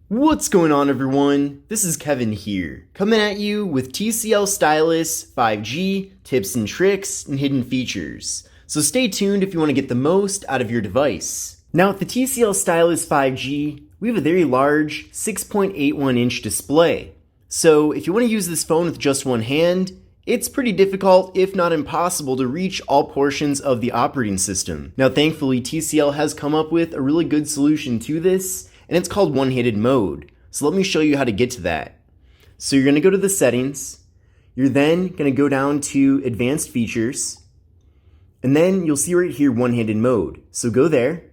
What's going on, everyone? This is Kevin here, coming at you with TCL Stylus 5G tips and tricks and hidden features. So stay tuned if you want to get the most out of your device. Now with the TCL Stylus 5G, we have a very large 6.81 inch display. So if you want to use this phone with just one hand, it's pretty difficult, if not impossible, to reach all portions of the operating system. Now thankfully, TCL has come up with a really good solution to this, and it's called One-Handed Mode. So let me show you how to get to that. So you're going to go to the settings, you're then going to go down to advanced features, and then you'll see right here One-Handed Mode. So go there,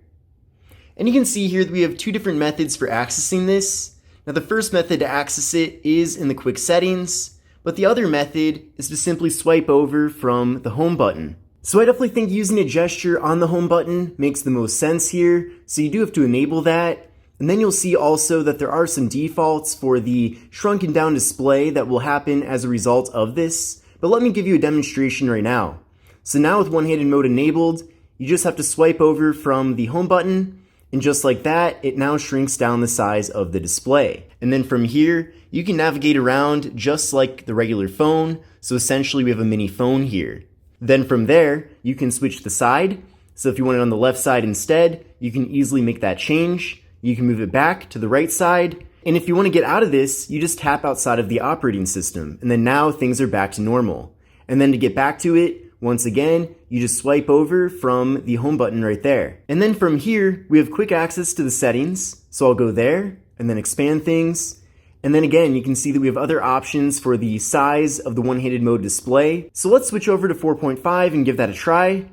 and you can see here that we have two different methods for accessing this. Now the first method to access it is in the quick settings, but the other method is to simply swipe over from the home button. So I definitely think using a gesture on the home button makes the most sense here, so you do have to enable that. And then you'll see also that there are some defaults for the shrunken down display that will happen as a result of this, but let me give you a demonstration right now. So now with One-Handed Mode enabled, you just have to swipe over from the home button, and just like that, it now shrinks down the size of the display. And then from here, you can navigate around just like the regular phone, so essentially we have a mini phone here. Then from there, you can switch the side, so if you want it on the left side instead, you can easily make that change. You can move it back to the right side, and if you want to get out of this, you just tap outside of the operating system, and then now things are back to normal. And then to get back to it, once again, you just swipe over from the home button right there. And then from here, we have quick access to the settings, so I'll go there, and then expand things. And then again, you can see that we have other options for the size of the One-Handed Mode display. So let's switch over to 4.5 and give that a try.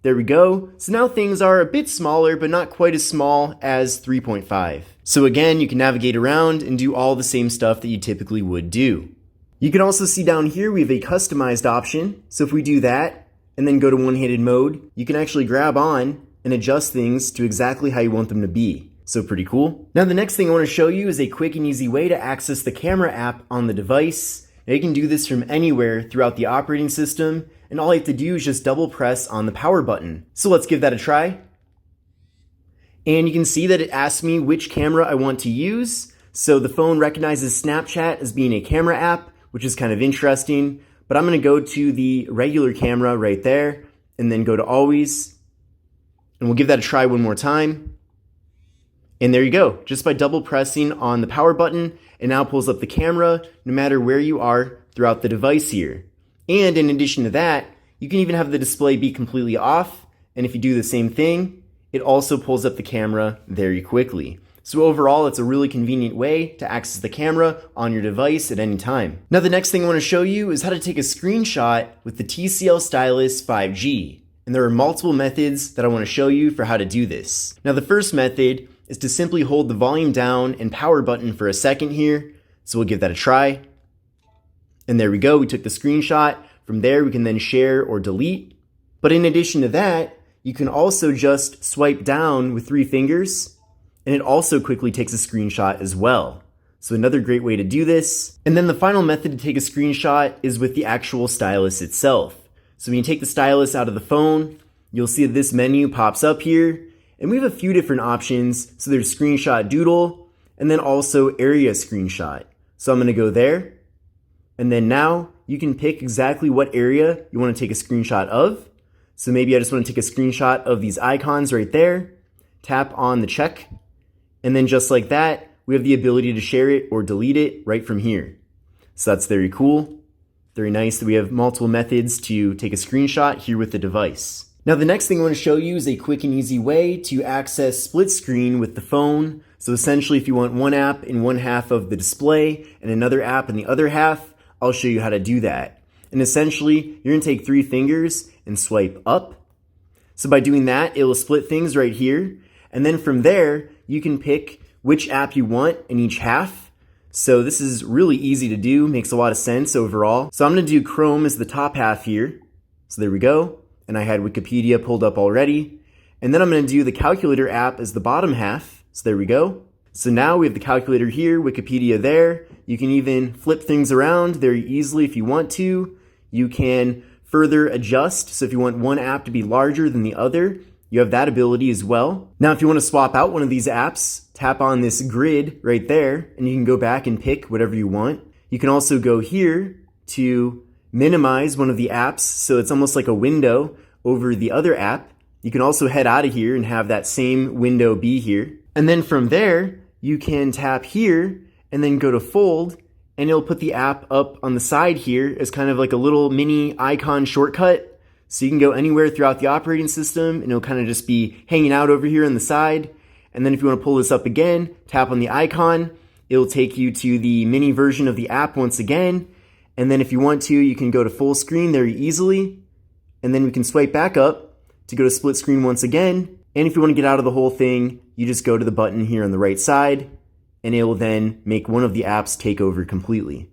There we go. So now things are a bit smaller, but not quite as small as 3.5. So again, you can navigate around and do all the same stuff that you typically would do. You can also see down here we have a customized option. So if we do that and then go to One-Handed Mode, you can actually grab on and adjust things to exactly how you want them to be. So pretty cool. Now the next thing I want to show you is a quick and easy way to access the camera app on the device. Now you can do this from anywhere throughout the operating system, and all you have to do is just double press on the power button. So let's give that a try. And you can see that it asks me which camera I want to use. So the phone recognizes Snapchat as being a camera app, which is kind of interesting, but I'm going to go to the regular camera right there and then go to always, and we'll give that a try one more time. And there you go, just by double pressing on the power button, it now pulls up the camera no matter where you are throughout the device here. And in addition to that, you can even have the display be completely off, and if you do the same thing, it also pulls up the camera very quickly. So overall, it's a really convenient way to access the camera on your device at any time. Now the next thing I want to show you is how to take a screenshot with the TCL Stylus 5G. And there are multiple methods that I want to show you for how to do this. Now the first method is to simply hold the volume down and power button for a second here. So we'll give that a try. And there we go, we took the screenshot. From there, we can then share or delete. But in addition to that, you can also just swipe down with 3 fingers, and it also quickly takes a screenshot as well. So another great way to do this. And then the final method to take a screenshot is with the actual stylus itself. So when you take the stylus out of the phone, you'll see that this menu pops up here, and we have a few different options. So there's screenshot doodle, and then also area screenshot. So I'm going to go there. And then now you can pick exactly what area you want to take a screenshot of. So maybe I just want to take a screenshot of these icons right there, tap on the check, and then just like that, we have the ability to share it or delete it right from here. So that's very cool. Very nice that we have multiple methods to take a screenshot here with the device. Now the next thing I want to show you is a quick and easy way to access split screen with the phone. So essentially if you want one app in one half of the display and another app in the other half, I'll show you how to do that. And essentially, you're going to take 3 fingers and swipe up. So by doing that, it will split things right here. And then from there, you can pick which app you want in each half. So this is really easy to do, makes a lot of sense overall. So I'm going to do Chrome as the top half here. So there we go. And I had Wikipedia pulled up already. And then I'm going to do the calculator app as the bottom half. So there we go. So now we have the calculator here, Wikipedia there. You can even flip things around very easily if you want to. You can further adjust. So if you want one app to be larger than the other, You have that ability as well. Now, if you want to swap out one of these apps, tap on this grid right there, and you can go back and pick whatever you want. You can also go here to minimize one of the apps, so it's almost like a window over the other app. You can also head out of here and have that same window be here. And then from there, you can tap here and then go to fold, and it'll put the app up on the side here as kind of like a little mini icon shortcut. So you can go anywhere throughout the operating system, and it'll kind of just be hanging out over here on the side. And then if you want to pull this up again, tap on the icon. It'll take you to the mini version of the app once again. And then if you want to, you can go to full screen very easily. And then we can swipe back up to go to split screen once again. And if you want to get out of the whole thing, you just go to the button here on the right side, and it will then make one of the apps take over completely.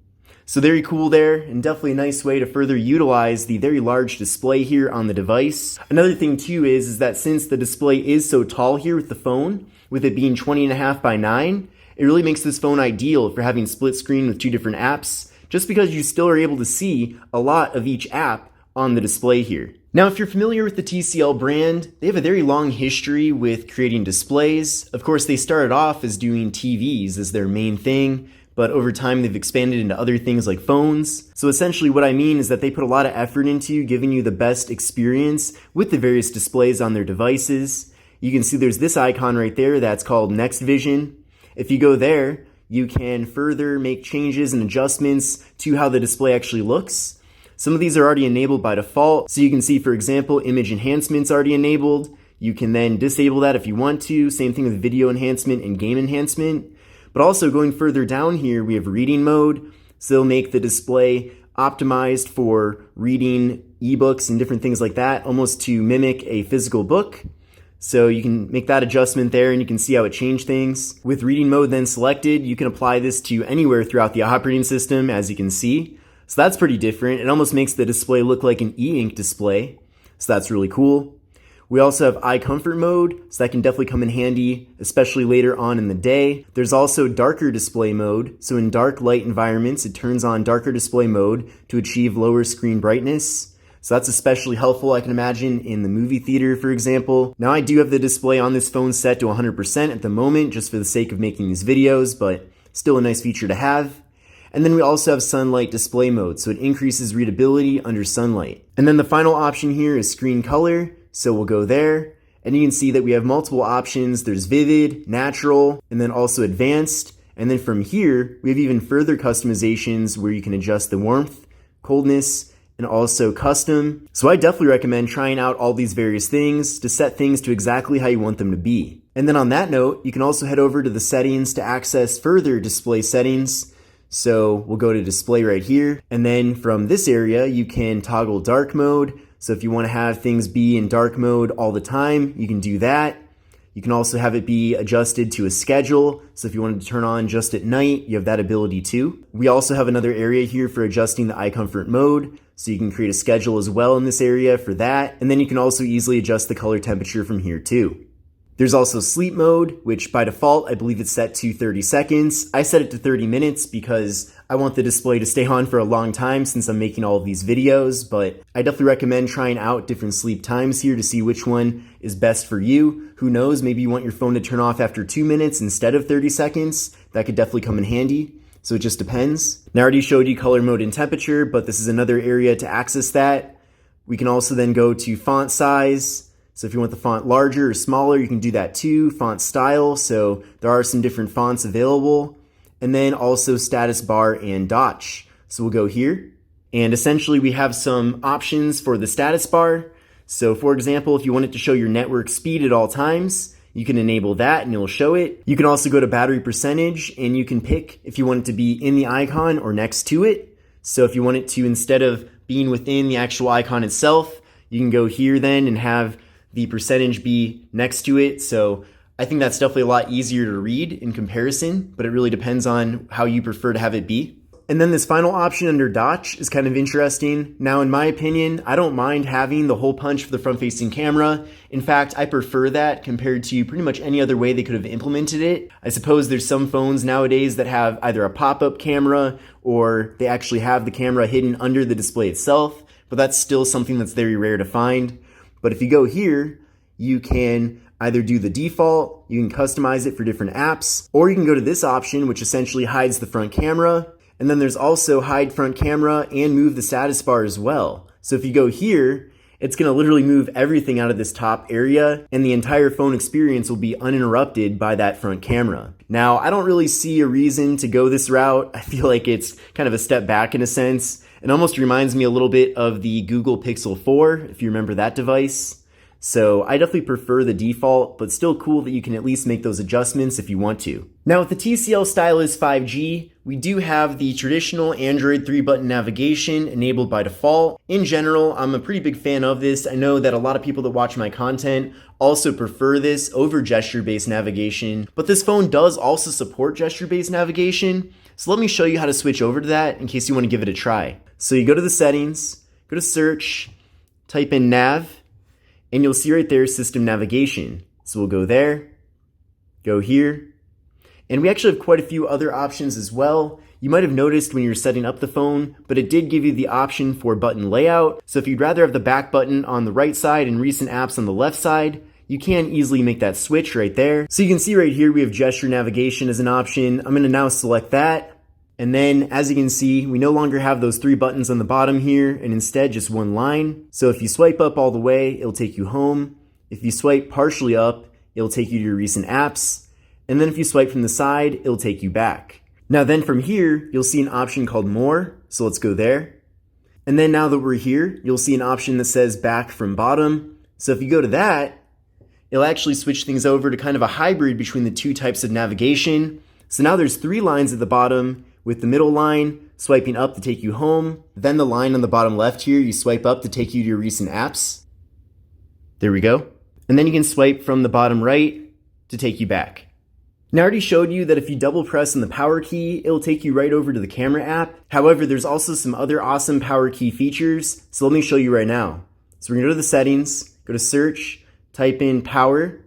So very cool there, and definitely a nice way to further utilize the very large display here on the device. Another thing too is that since the display is so tall here with the phone, with it being 20.5 by 9, it really makes this phone ideal for having split screen with two different apps, just because you still are able to see a lot of each app on the display here. Now, if you're familiar with the TCL brand, they have a very long history with creating displays. Of course, they started off as doing TVs as their main thing, but over time they've expanded into other things like phones. So essentially what I mean is that they put a lot of effort into giving you the best experience with the various displays on their devices. You can see there's this icon right there that's called Next Vision. If you go there, you can further make changes and adjustments to how the display actually looks. Some of these are already enabled by default. So you can see, for example, image enhancement's already enabled. You can then disable that if you want to. Same thing with video enhancement and game enhancement. But also going further down here, we have reading mode. So they'll make the display optimized for reading ebooks and different things like that, almost to mimic a physical book. So you can make that adjustment there, and you can see how it changed things. With reading mode then selected, you can apply this to anywhere throughout the operating system, as you can see. So that's pretty different. It almost makes the display look like an e-ink display. So that's really cool. We also have eye comfort mode, so that can definitely come in handy, especially later on in the day. There's also darker display mode. So in dark light environments, it turns on darker display mode to achieve lower screen brightness. So that's especially helpful, I can imagine, in the movie theater, for example. Now I do have the display on this phone set to 100% at the moment, just for the sake of making these videos, but still a nice feature to have. And then we also have sunlight display mode, so it increases readability under sunlight. And then the final option here is screen color. So we'll go there, and you can see that we have multiple options. There's vivid, natural, and then also advanced. And then from here, we have even further customizations where you can adjust the warmth, coldness, and also custom. So I definitely recommend trying out all these various things to set things to exactly how you want them to be. And then on that note, you can also head over to the settings to access further display settings. So we'll go to display right here. And then from this area, you can toggle dark mode. So if you want to have things be in dark mode all the time, you can do that. You can also have it be adjusted to a schedule. So if you wanted to turn on just at night, you have that ability too. We also have another area here for adjusting the eye comfort mode. So you can create a schedule as well in this area for that. And then you can also easily adjust the color temperature from here too. There's also sleep mode, which by default, I believe it's set to 30 seconds. I set it to 30 minutes because I want the display to stay on for a long time since I'm making all of these videos, but I definitely recommend trying out different sleep times here to see which one is best for you. Who knows, maybe you want your phone to turn off after 2 minutes instead of 30 seconds. That could definitely come in handy. So it just depends. Now I already showed you color mode and temperature, but this is another area to access that. We can also then go to font size. So if you want the font larger or smaller, you can do that too. Font style, so there are some different fonts available. And then also status bar and Dotch. So we'll go here. And essentially we have some options for the status bar. So for example, if you want it to show your network speed at all times, you can enable that and it'll show it. You can also go to battery percentage and you can pick if you want it to be in the icon or next to it. So if you want it to, instead of being within the actual icon itself, you can go here then and have the percentage be next to it. So I think that's definitely a lot easier to read in comparison, but it really depends on how you prefer to have it be. And then this final option under Dotch is kind of interesting. Now, in my opinion, I don't mind having the hole punch for the front-facing camera. In fact, I prefer that compared to pretty much any other way they could have implemented it. I suppose there's some phones nowadays that have either a pop-up camera or they actually have the camera hidden under the display itself, but that's still something that's very rare to find. But if you go here, you can either do the default, you can customize it for different apps, or you can go to this option, which essentially hides the front camera. And then there's also hide front camera and move the status bar as well. So if you go here, it's going to literally move everything out of this top area, and the entire phone experience will be uninterrupted by that front camera. Now, I don't really see a reason to go this route. I feel like it's kind of a step back in a sense. It almost reminds me a little bit of the Google Pixel 4, if you remember that device. So I definitely prefer the default, but still cool that you can at least make those adjustments if you want to. Now with the TCL Stylus 5G, we do have the traditional Android 3-button navigation enabled by default. In general, I'm a pretty big fan of this. I know that a lot of people that watch my content also prefer this over gesture-based navigation, but this phone does also support gesture-based navigation. So let me show you how to switch over to that in case you want to give it a try. So you go to the settings, go to search, type in nav, and you'll see right there system navigation. So we'll go there, go here, and we actually have quite a few other options as well. You might have noticed when you're setting up the phone, but it did give you the option for button layout. So if you'd rather have the back button on the right side and recent apps on the left side, you can easily make that switch right there. So you can see right here we have gesture navigation as an option. I'm going to now select that. And then, as you can see, we no longer have those 3 buttons on the bottom here, and instead just one line. So if you swipe up all the way, it'll take you home. If you swipe partially up, it'll take you to your recent apps. And then if you swipe from the side, it'll take you back. Now then from here, you'll see an option called More, so let's go there. And then now that we're here, you'll see an option that says Back from Bottom. So if you go to that, it'll actually switch things over to kind of a hybrid between the 2 types of navigation. So now there's 3 lines at the bottom, with the middle line swiping up to take you home. Then the line on the bottom left here, you swipe up to take you to your recent apps. There we go. And then you can swipe from the bottom right to take you back. Now I already showed you that if you double press on the power key, it'll take you right over to the camera app. However, there's also some other awesome power key features. So let me show you right now. So we're gonna go to the settings, go to search, type in power,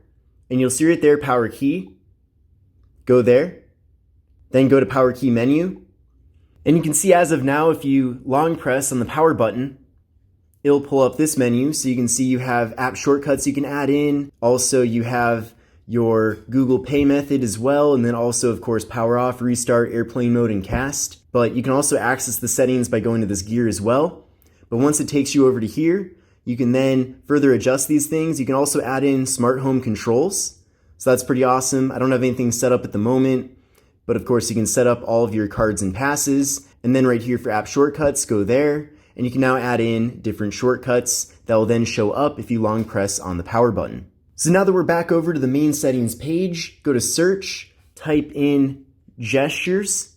and you'll see right there, power key. Go there. Then go to power key menu. And you can see as of now, if you long press on the power button, it'll pull up this menu. So you can see you have app shortcuts you can add in. Also, you have your Google Pay method as well. And then also, of course, power off, restart, airplane mode, and cast. But you can also access the settings by going to this gear as well. But once it takes you over to here, you can then further adjust these things. You can also add in smart home controls. So that's pretty awesome. I don't have anything set up at the moment. But of course, you can set up all of your cards and passes. And then right here for app shortcuts, go there. And you can now add in different shortcuts that will then show up if you long press on the power button. So now that we're back over to the main settings page, go to search, type in gestures.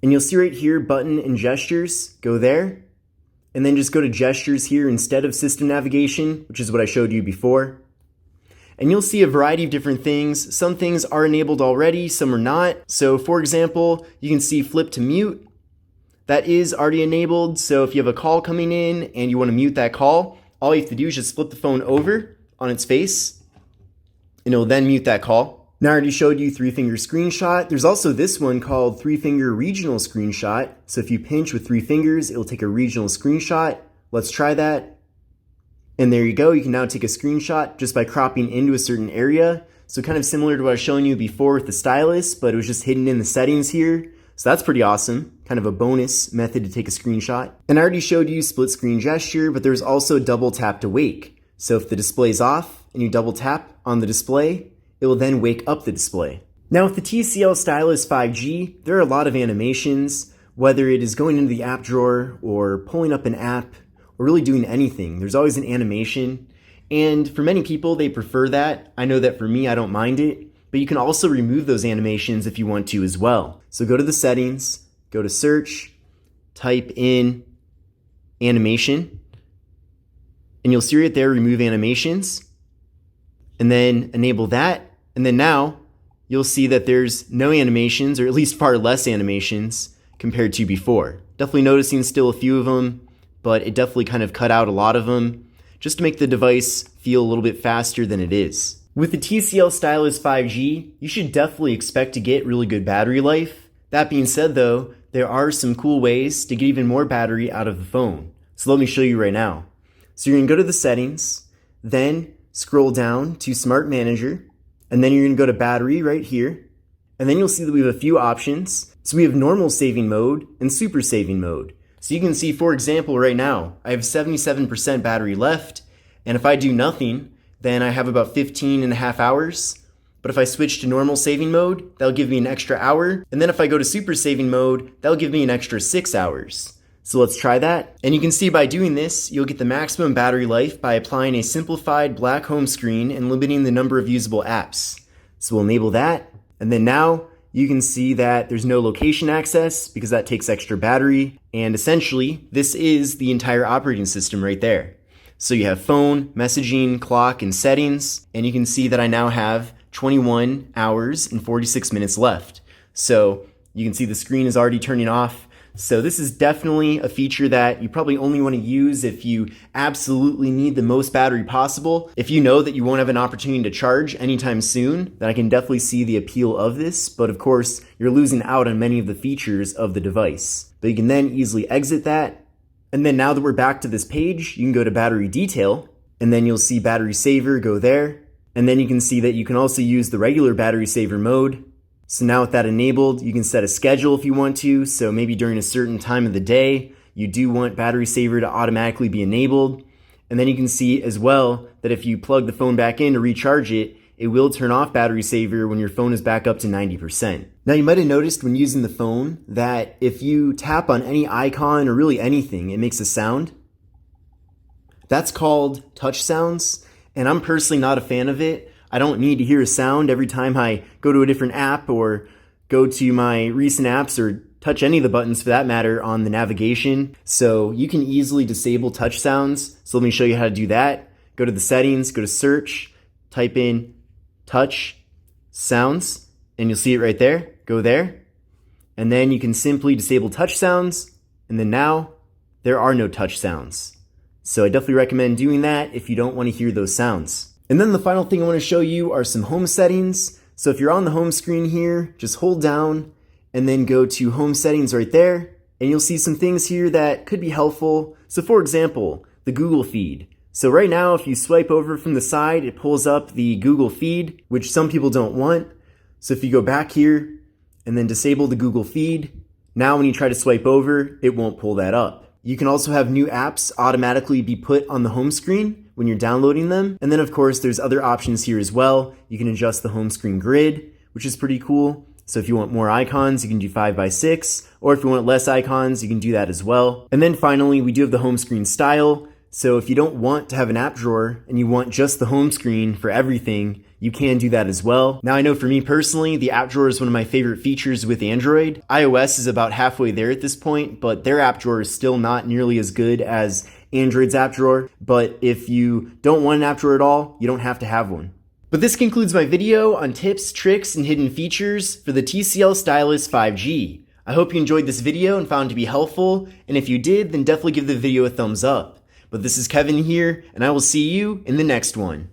And you'll see right here, button and gestures, go there. And then just go to gestures here instead of system navigation, which is what I showed you before. And you'll see a variety of different things. Some things are enabled already, some are not. So for example, you can see flip to mute. That is already enabled. So if you have a call coming in and you want to mute that call, all you have to do is just flip the phone over on its face and it'll then mute that call. Now I already showed you 3-finger screenshot. There's also this one called 3-finger regional screenshot. So if you pinch with 3 fingers, it'll take a regional screenshot. Let's try that. And there you go, you can now take a screenshot just by cropping into a certain area. So kind of similar to what I was showing you before with the stylus, but it was just hidden in the settings here. So that's pretty awesome, kind of a bonus method to take a screenshot. And I already showed you split screen gesture, but there's also double tap to wake. So if the display's off and you double tap on the display, it will then wake up the display. Now with the TCL Stylus 5G, there are a lot of animations, whether it is going into the app drawer or pulling up an app, or really doing anything. There's always an animation. And for many people, they prefer that. I know that for me, I don't mind it. But you can also remove those animations if you want to as well. So go to the settings, go to search, type in animation, and you'll see right there, remove animations, and then enable that. And then now you'll see that there's no animations, or at least far less animations compared to before. Definitely noticing still a few of them, but it definitely kind of cut out a lot of them just to make the device feel a little bit faster than it is. With the TCL Stylus 5G, you should definitely expect to get really good battery life. That being said though, there are some cool ways to get even more battery out of the phone. So let me show you right now. So you're gonna go to the settings, then scroll down to Smart Manager, and then you're going to go to Battery right here, and then you'll see that we have a few options. So we have Normal Saving Mode and Super Saving Mode. So you can see, for example, right now, I have 77% battery left, and if I do nothing, then I have about 15 and a half hours. But if I switch to Normal Saving Mode, that'll give me an extra hour, and then if I go to Super Saving Mode, that'll give me an extra 6 hours. So let's try that. And you can see by doing this, you'll get the maximum battery life by applying a simplified black home screen and limiting the number of usable apps. So we'll enable that. And then now you can see that there's no location access because that takes extra battery. And essentially, this is the entire operating system right there. So you have phone, messaging, clock, and settings. And you can see that I now have 21 hours and 46 minutes left. So you can see the screen is already turning off. So this is definitely a feature that you probably only want to use if you absolutely need the most battery possible. If you know that you won't have an opportunity to charge anytime soon, then I can definitely see the appeal of this. But of course, you're losing out on many of the features of the device. But you can then easily exit that. And then now that we're back to this page, you can go to battery detail, and then you'll see battery saver, go there. And then you can see that you can also use the regular battery saver mode. So now with that enabled, you can set a schedule if you want to. So maybe during a certain time of the day, you do want battery saver to automatically be enabled. And then you can see as well that if you plug the phone back in to recharge it, it will turn off battery saver when your phone is back up to 90%. Now you might have noticed when using the phone that if you tap on any icon or really anything, it makes a sound. That's called touch sounds, and I'm personally not a fan of it. I don't need to hear a sound every time I go to a different app or go to my recent apps or touch any of the buttons for that matter on the navigation. So you can easily disable touch sounds. So let me show you how to do that. Go to the settings, go to search, type in touch sounds, and you'll see it right there. Go there. And then you can simply disable touch sounds. And then now there are no touch sounds. So I definitely recommend doing that if you don't want to hear those sounds. And then the final thing I want to show you are some home settings. So if you're on the home screen here, just hold down and then go to home settings right there. And you'll see some things here that could be helpful. So for example, the Google feed. So right now, if you swipe over from the side, it pulls up the Google feed, which some people don't want. So if you go back here and then disable the Google feed, now when you try to swipe over, it won't pull that up. You can also have new apps automatically be put on the home screen when you're downloading them. And then of course, there's other options here as well. You can adjust the home screen grid, which is pretty cool. So if you want more icons, you can do 5x6, or if you want less icons, you can do that as well. And then finally, we do have the home screen style. So if you don't want to have an app drawer and you want just the home screen for everything, you can do that as well. Now I know for me personally, the app drawer is one of my favorite features with Android. iOS is about halfway there at this point, but their app drawer is still not nearly as good as Android's app drawer. But if you don't want an app drawer at all, you don't have to have one. But this concludes my video on tips, tricks, and hidden features for the TCL Stylus 5G. I hope you enjoyed this video and found it to be helpful, and if you did, then definitely give the video a thumbs up. But this is Kevin here, and I will see you in the next one.